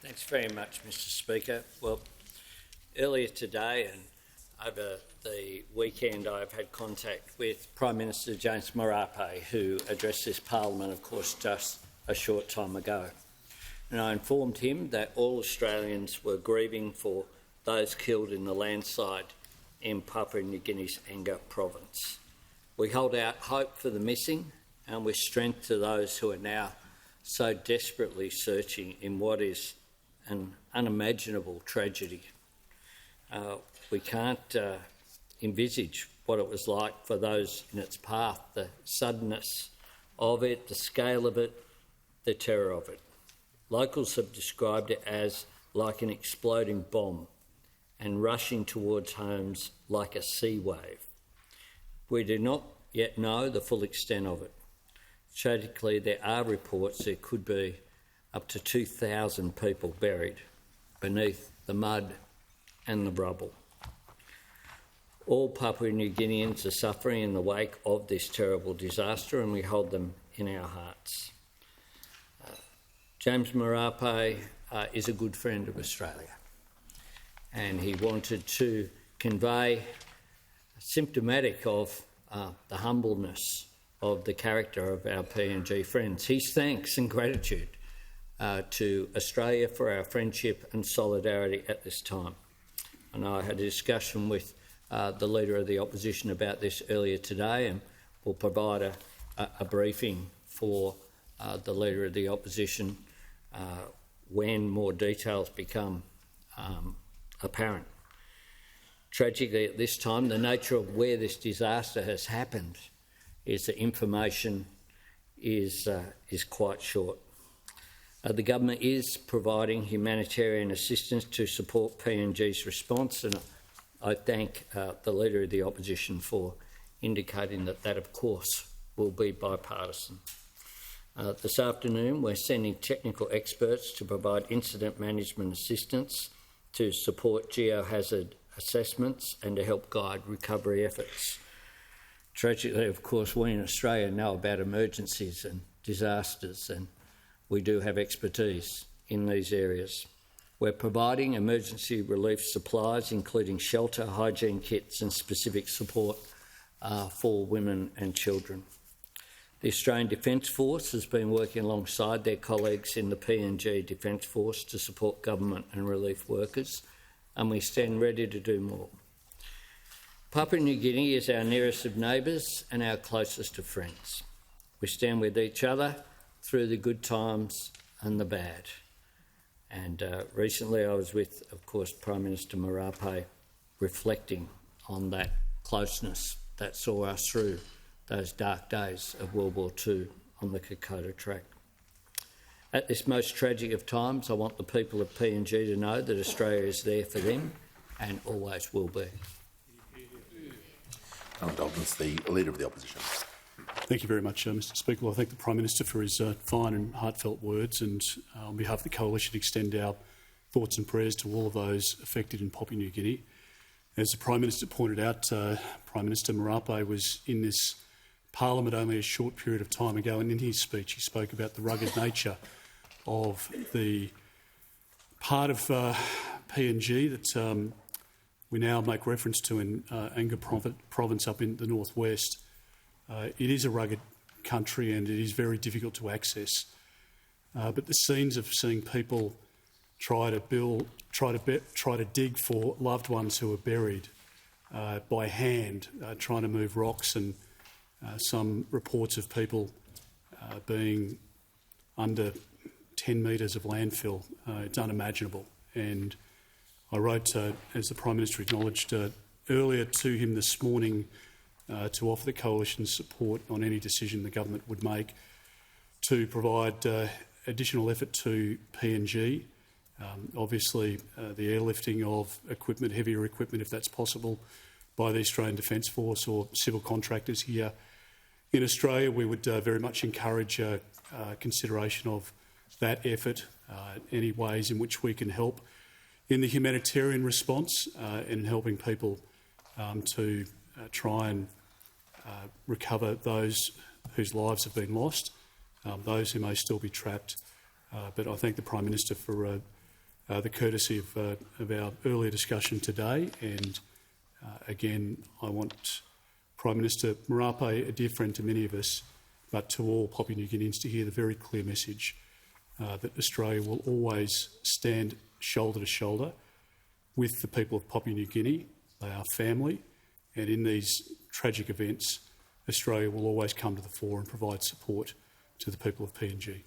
Thanks very much, Mr Speaker. Well, earlier today and over the weekend I've had contact with Prime Minister James Marape, who addressed this Parliament, of course, just a short time ago. And I informed him that all Australians were grieving for those killed in the landslide in Papua New Guinea's Anga province. We hold out hope for the missing and with strength to those who are now so desperately searching in what is an unimaginable tragedy. We can't envisage what it was like for those in its path, the suddenness of it, the scale of it, the terror of it. Locals have described it as like an exploding bomb and rushing towards homes like a sea wave. We do not yet know the full extent of it. Tragically, there are reports there could be up to 2,000 people buried beneath the mud and the rubble. All Papua New Guineans are suffering in the wake of this terrible disaster, and we hold them in our hearts. James Marape is a good friend of Australia, and he wanted to convey symptomatic of the humbleness of the character of our PNG friends. His thanks and gratitude to Australia for our friendship and solidarity at this time. And I had a discussion with the Leader of the Opposition about this earlier today, and will provide a briefing for the Leader of the Opposition when more details become apparent. Tragically, at this time, the nature of where this disaster has happened is that information is quite short. The government is providing humanitarian assistance to support PNG's response, and I thank the Leader of the Opposition for indicating that that, of course, will be bipartisan. This afternoon, we're sending technical experts to provide incident management assistance, to support geohazard assessments and to help guide recovery efforts. Tragically, of course, we in Australia know about emergencies and disasters, and we do have expertise in these areas. We're providing emergency relief supplies, including shelter, hygiene kits and specific support for women and children. The Australian Defence Force has been working alongside their colleagues in the PNG Defence Force to support government and relief workers, and we stand ready to do more. Papua New Guinea is our nearest of neighbours and our closest of friends. We stand with each other through the good times and the bad. And recently I was with, of course, Prime Minister Marape, reflecting on that closeness that saw us through those dark days of World War II on the Kokoda track. At this most tragic of times, I want the people of PNG to know that Australia is there for them and always will be. Condolences, the Leader of the Opposition. Thank you very much, Mr Speaker. Well, I thank the Prime Minister for his fine and heartfelt words, and on behalf of the Coalition, extend our thoughts and prayers to all of those affected in Papua New Guinea. As the Prime Minister pointed out, Prime Minister Marape was in this Parliament only a short period of time ago, and in his speech he spoke about the rugged nature of the part of PNG that we now make reference to in Anga province up in the northwest. It is a rugged country and it is very difficult to access. But the scenes of seeing people try to dig for loved ones who are buried by hand, trying to move rocks, and some reports of people being under 10 metres of landfill, it's unimaginable. And I wrote, as the Prime Minister acknowledged earlier, to him this morning to offer the Coalition support on any decision the government would make to provide additional effort to PNG. Obviously, the airlifting of equipment, heavier equipment, if that's possible, by the Australian Defence Force or civil contractors here in Australia. We would very much encourage consideration of that effort, any ways in which we can help in the humanitarian response and helping people to try and recover those whose lives have been lost, those who may still be trapped. But I thank the Prime Minister for the courtesy of our earlier discussion today. And again, I want Prime Minister Marape, a dear friend to many of us, but to all Papua New Guineans, to hear the very clear message that Australia will always stand shoulder to shoulder with the people of Papua New Guinea. They are family, and in these tragic events, Australia will always come to the fore and provide support to the people of PNG.